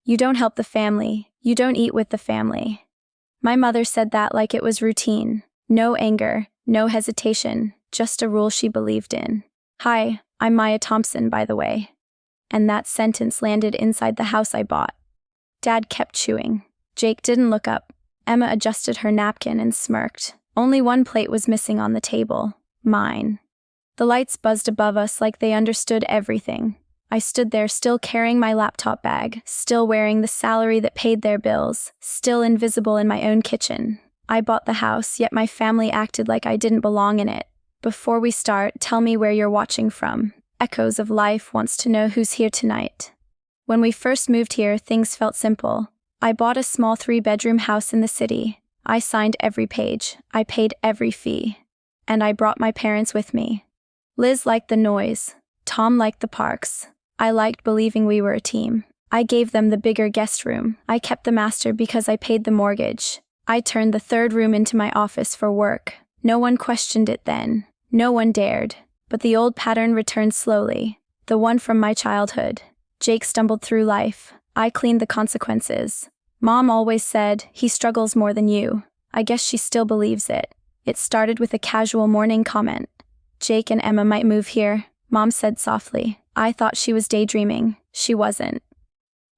You don't help the family. You don't eat with the family. My mother said that like it was routine. No anger, no hesitation, just a rule she believed in. Hi, I'm Maya Thompson, by the way. And that sentence landed inside the house I bought. Dad kept chewing. Jake didn't look up. Emma adjusted her napkin and smirked. Only one plate was missing on the table. Mine. The lights buzzed above us like they understood everything. I stood there still carrying my laptop bag, still wearing the salary that paid their bills, still invisible in my own kitchen. I bought the house, yet my family acted like I didn't belong in it. Before we start, tell me where you're watching from. Echoes of Life wants to know who's here tonight. When we first moved here, things felt simple. I bought a small 3-bedroom house in the city. I signed every page. I paid every fee. And I brought my parents with me. Liz liked the noise. Tom liked the parks. I liked believing we were a team. I gave them the bigger guest room. I kept the master because I paid the mortgage. I turned the 3rd room into my office for work. No one questioned it then. No one dared. But the old pattern returned slowly. The one from my childhood. Jake stumbled through life. I cleaned the consequences. Mom always said, he struggles more than you. I guess she still believes it. It started with a casual morning comment. Jake and Emma might move here, Mom said softly. I thought she was daydreaming. She wasn't.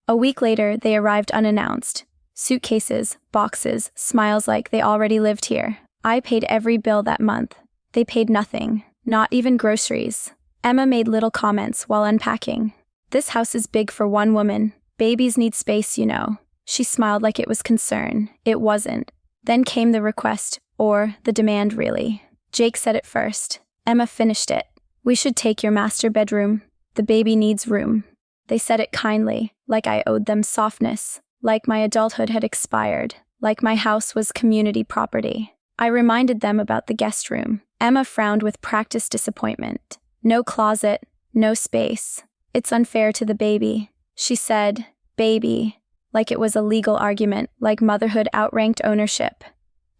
A week later, they arrived unannounced. Suitcases, boxes, smiles like they already lived here. I paid every bill that month. They paid nothing, not even groceries. Emma made little comments while unpacking. This house is big for one woman. Babies need space, you know. She smiled like it was concern. It wasn't. Then came the request, or the demand really. Jake said it first. Emma finished it. We should take your master bedroom. The baby needs room. They said it kindly, like I owed them softness, like my adulthood had expired, like my house was community property. I reminded them about the guest room. Emma frowned with practiced disappointment. No closet, no space. It's unfair to the baby. She said, baby, like it was a legal argument, like motherhood outranked ownership.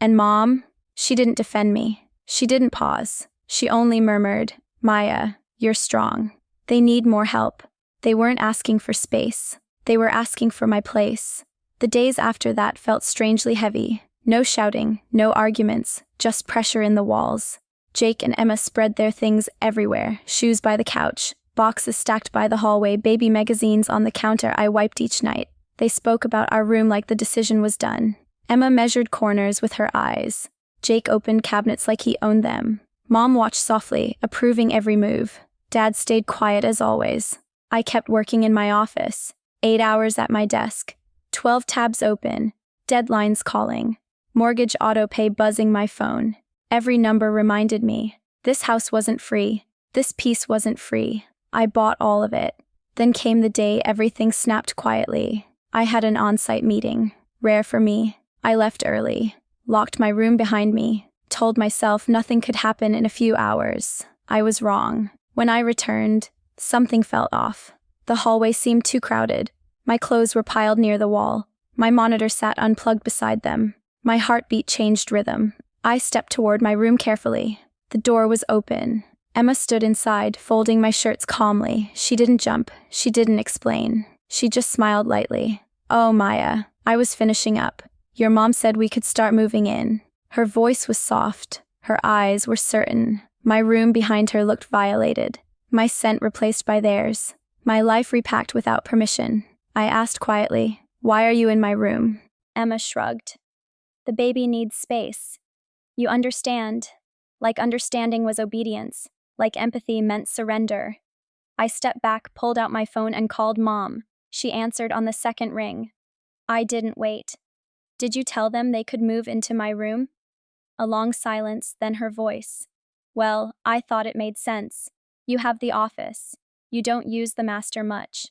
And Mom? She didn't defend me. She didn't pause. She only murmured, Maya, you're strong. They need more help. They weren't asking for space. They were asking for my place. The days after that felt strangely heavy. No shouting, no arguments, just pressure in the walls. Jake and Emma spread their things everywhere, shoes by the couch, boxes stacked by the hallway, baby magazines on the counter I wiped each night. They spoke about our room like the decision was done. Emma measured corners with her eyes. Jake opened cabinets like he owned them. Mom watched softly, approving every move. Dad stayed quiet as always. I kept working in my office. 8 hours at my desk. 12 tabs open. Deadlines calling. Mortgage autopay buzzing my phone. Every number reminded me. This house wasn't free. This peace wasn't free. I bought all of it. Then came the day everything snapped quietly. I had an on-site meeting. Rare for me. I left early. Locked my room behind me. Told myself nothing could happen in a few hours. I was wrong. When I returned, something felt off. The hallway seemed too crowded. My clothes were piled near the wall. My monitor sat unplugged beside them. My heartbeat changed rhythm. I stepped toward my room carefully. The door was open. Emma stood inside, folding my shirts calmly. She didn't jump. She didn't explain. She just smiled lightly. Oh, Maya, I was finishing up. Your mom said we could start moving in. Her voice was soft. Her eyes were certain. My room behind her looked violated. My scent replaced by theirs. My life repacked without permission. I asked quietly, why are you in my room? Emma shrugged. The baby needs space. You understand. Like understanding was obedience. Like empathy meant surrender. I stepped back, pulled out my phone, and called Mom. She answered on the second ring. I didn't wait. Did you tell them they could move into my room? A long silence, then her voice. Well, I thought it made sense. You have the office. You don't use the master much.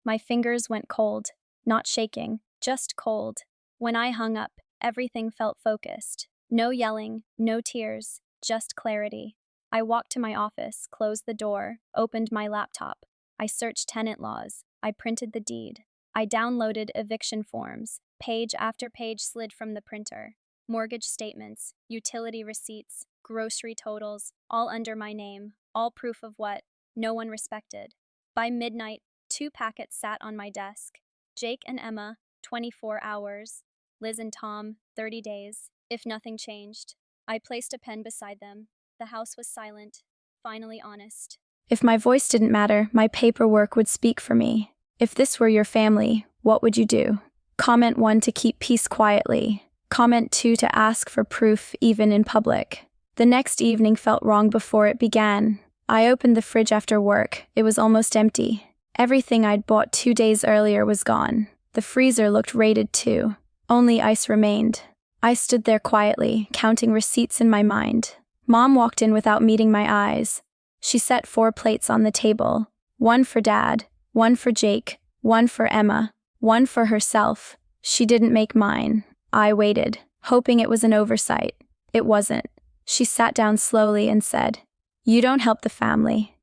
My fingers went cold, not shaking, just cold. When I hung up, everything felt focused. No yelling, no tears, just clarity. I walked to my office, closed the door, opened my laptop. I searched tenant laws. I printed the deed. I downloaded eviction forms. Page after page slid from the printer. Mortgage statements, utility receipts, grocery totals, all under my name, all proof of what no one respected. By midnight, 2 packets sat on my desk. Jake and Emma, 24 hours. Liz and Tom, 30 days. If nothing changed. I placed a pen beside them. The house was silent, finally honest. If my voice didn't matter, my paperwork would speak for me. If this were your family, what would you do? Comment 1 to keep peace quietly. Comment 2 to ask for proof, even in public. The next evening felt wrong before it began. I opened the fridge after work. It was almost empty. Everything I'd bought 2 days earlier was gone. The freezer looked raided too. Only ice remained. I stood there quietly, counting receipts in my mind. Mom walked in without meeting my eyes. She set 4 plates on the table. 1 for Dad, 1 for Jake, 1 for Emma, 1 for herself. She didn't make mine. I waited, hoping it was an oversight. It wasn't. She sat down slowly and said, "You don't help the family.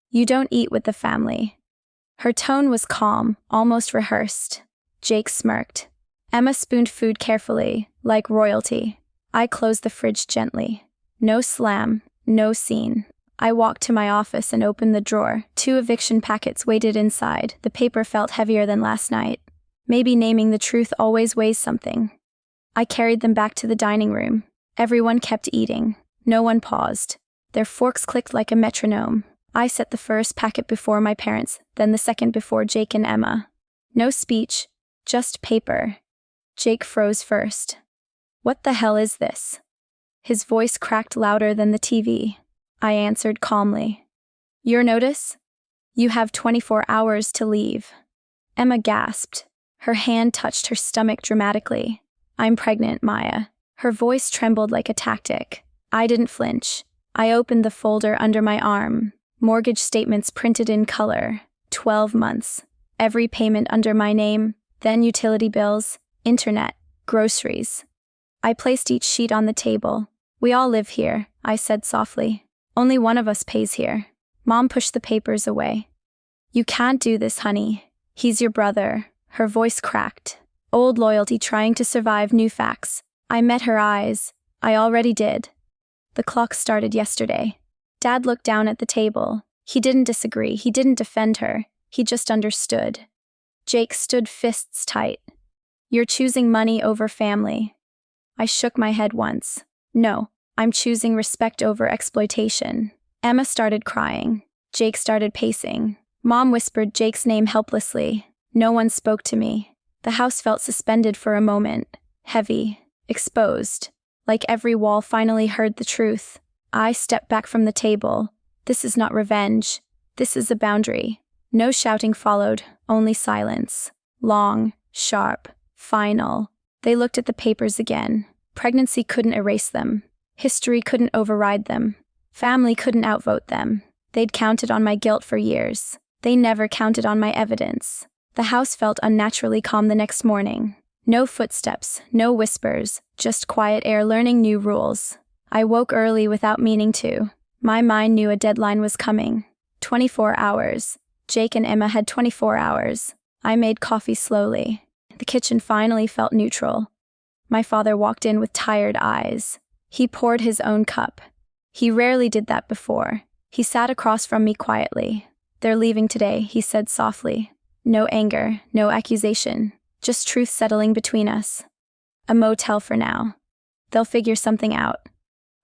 You don't eat with the family." Her tone was calm, almost rehearsed. Jake smirked. Emma spooned food carefully, like royalty. I closed the fridge gently. No slam, no scene. I walked to my office and opened the drawer. 2 eviction packets waited inside. The paper felt heavier than last night. Maybe naming the truth always weighs something. I carried them back to the dining room. Everyone kept eating. No one paused. Their forks clicked like a metronome. I set the first packet before my parents, then the second before Jake and Emma. No speech, just paper. Jake froze first. "What the hell is this?" His voice cracked louder than the TV. I answered calmly. "Your notice? You have 24 hours to leave." Emma gasped. Her hand touched her stomach dramatically. "I'm pregnant, Maya." Her voice trembled like a tactic. I didn't flinch. I opened the folder under my arm. Mortgage statements printed in color. 12 months. Every payment under my name, then utility bills, internet, groceries. I placed each sheet on the table. "We all live here," I said softly. "Only one of us pays here." Mom pushed the papers away. "You can't do this, honey. He's your brother." Her voice cracked. Old loyalty trying to survive new facts. I met her eyes. I already did. The clock started yesterday. Dad looked down at the table. He didn't disagree. He didn't defend her. He just understood. Jake stood fists tight. "You're choosing money over family." I shook my head once. "No, I'm choosing respect over exploitation." Emma started crying. Jake started pacing. Mom whispered Jake's name helplessly. No one spoke to me. The house felt suspended for a moment. Heavy. Exposed. Like every wall finally heard the truth. I stepped back from the table. This is not revenge. This is a boundary. No shouting followed, only silence. Long, sharp, final. They looked at the papers again. Pregnancy couldn't erase them. History couldn't override them. Family couldn't outvote them. They'd counted on my guilt for years. They never counted on my evidence. The house felt unnaturally calm the next morning. No footsteps, no whispers, just quiet air learning new rules. I woke early without meaning to. My mind knew a deadline was coming. 24 hours. Jake and Emma had 24 hours. I made coffee slowly. The kitchen finally felt neutral. My father walked in with tired eyes. He poured his own cup. He rarely did that before. He sat across from me quietly. "They're leaving today," he said softly. No anger, no accusation. Just truth settling between us. A motel for now. They'll figure something out.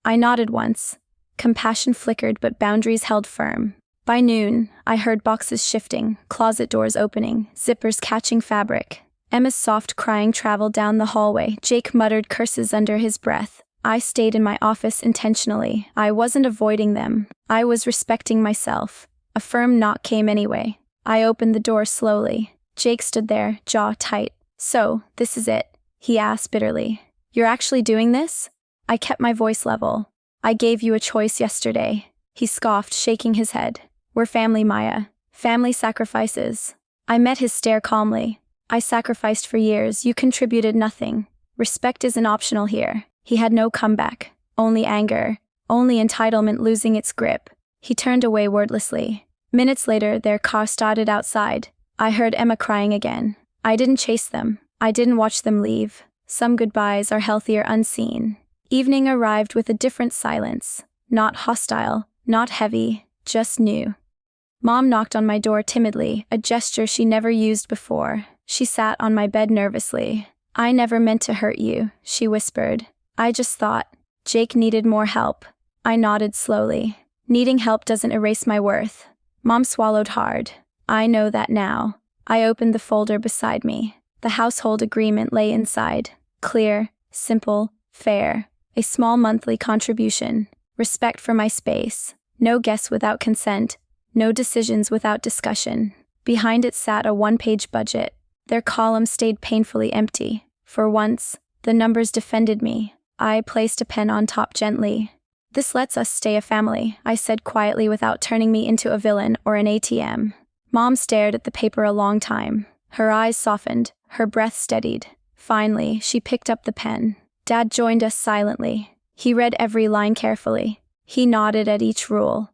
I nodded once. Compassion flickered, but boundaries held firm. By noon, I heard boxes shifting, closet doors opening, zippers catching fabric. Emma's soft crying traveled down the hallway. Jake muttered curses under his breath. I stayed in my office intentionally. I wasn't avoiding them. I was respecting myself. A firm knock came anyway. I opened the door slowly. Jake stood there, jaw tight. "So, this is it?" he asked bitterly. "You're actually doing this?" I kept my voice level. "I gave you a choice yesterday." He scoffed, shaking his head. "We're family, Maya. Family sacrifices." I met his stare calmly. "I sacrificed for years. You contributed nothing. Respect isn't optional here." He had no comeback. Only anger. Only entitlement losing its grip. He turned away wordlessly. Minutes later, their car started outside. I heard Emma crying again. I didn't chase them. I didn't watch them leave. Some goodbyes are healthier unseen. Evening arrived with a different silence. Not hostile, not heavy, just new. Mom knocked on my door timidly, a gesture she never used before. She sat on my bed nervously. I never meant to hurt you, she whispered. I just thought Jake needed more help. I nodded slowly. Needing help doesn't erase my worth. Mom swallowed hard. I know that now. I opened the folder beside me. The household agreement lay inside. Clear, simple, fair. A small monthly contribution. Respect for my space. No guests without consent. No decisions without discussion. Behind it sat a one-page budget. Their column stayed painfully empty. For once, the numbers defended me. I placed a pen on top gently. This lets us stay a family, I said quietly without turning me into a villain or an ATM. Mom stared at the paper a long time. Her eyes softened, her breath steadied. Finally, she picked up the pen. Dad joined us silently. He read every line carefully. He nodded at each rule.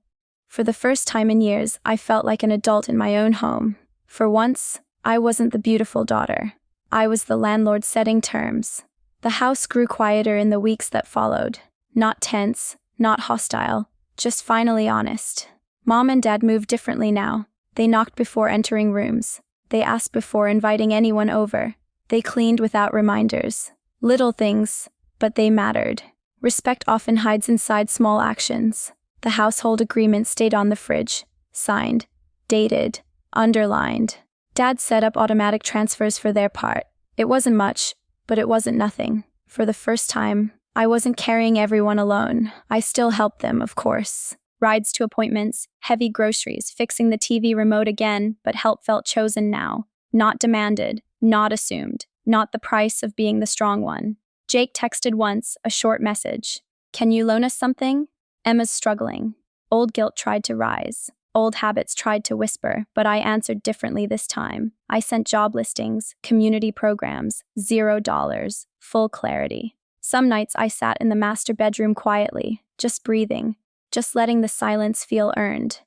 For the first time in years, I felt like an adult in my own home. For once, I wasn't the beautiful daughter. I was the landlord setting terms. The house grew quieter in the weeks that followed. Not tense, not hostile, just finally honest. Mom and Dad moved differently now. They knocked before entering rooms. They asked before inviting anyone over. They cleaned without reminders. Little things, but they mattered. Respect often hides inside small actions. The household agreement stayed on the fridge. Signed, dated, underlined. Dad set up automatic transfers for their part. It wasn't much, but it wasn't nothing. For the first time, I wasn't carrying everyone alone. I still helped them, of course. Rides to appointments, heavy groceries, fixing the TV remote again, but help felt chosen now. Not demanded, not assumed, not the price of being the strong one. Jake texted once, a short message. Can you loan us something? Emma's struggling. Old guilt tried to rise. Old habits tried to whisper, but I answered differently this time. I sent job listings, community programs, $0, full clarity. Some nights I sat in the master bedroom quietly, just breathing, just letting the silence feel earned.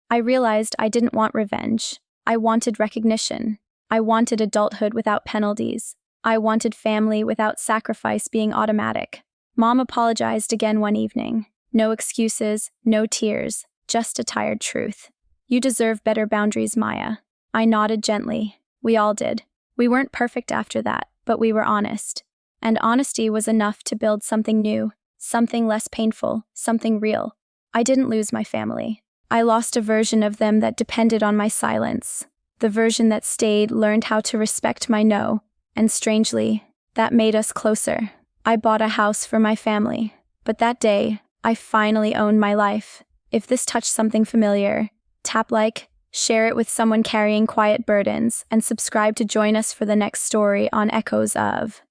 I realized I didn't want revenge. I wanted recognition. I wanted adulthood without penalties. I wanted family without sacrifice being automatic. Mom apologized again one evening. No excuses, no tears, just a tired truth. You deserve better boundaries, Maya. I nodded gently. We all did. We weren't perfect after that, but we were honest. And honesty was enough to build something new, something less painful, something real. I didn't lose my family. I lost a version of them that depended on my silence. The version that stayed learned how to respect my no, and strangely, that made us closer. I bought a house for my family, but that day, I finally owned my life. If this touched something familiar, tap like, share it with someone carrying quiet burdens, and subscribe to join us for the next story on Echoes of.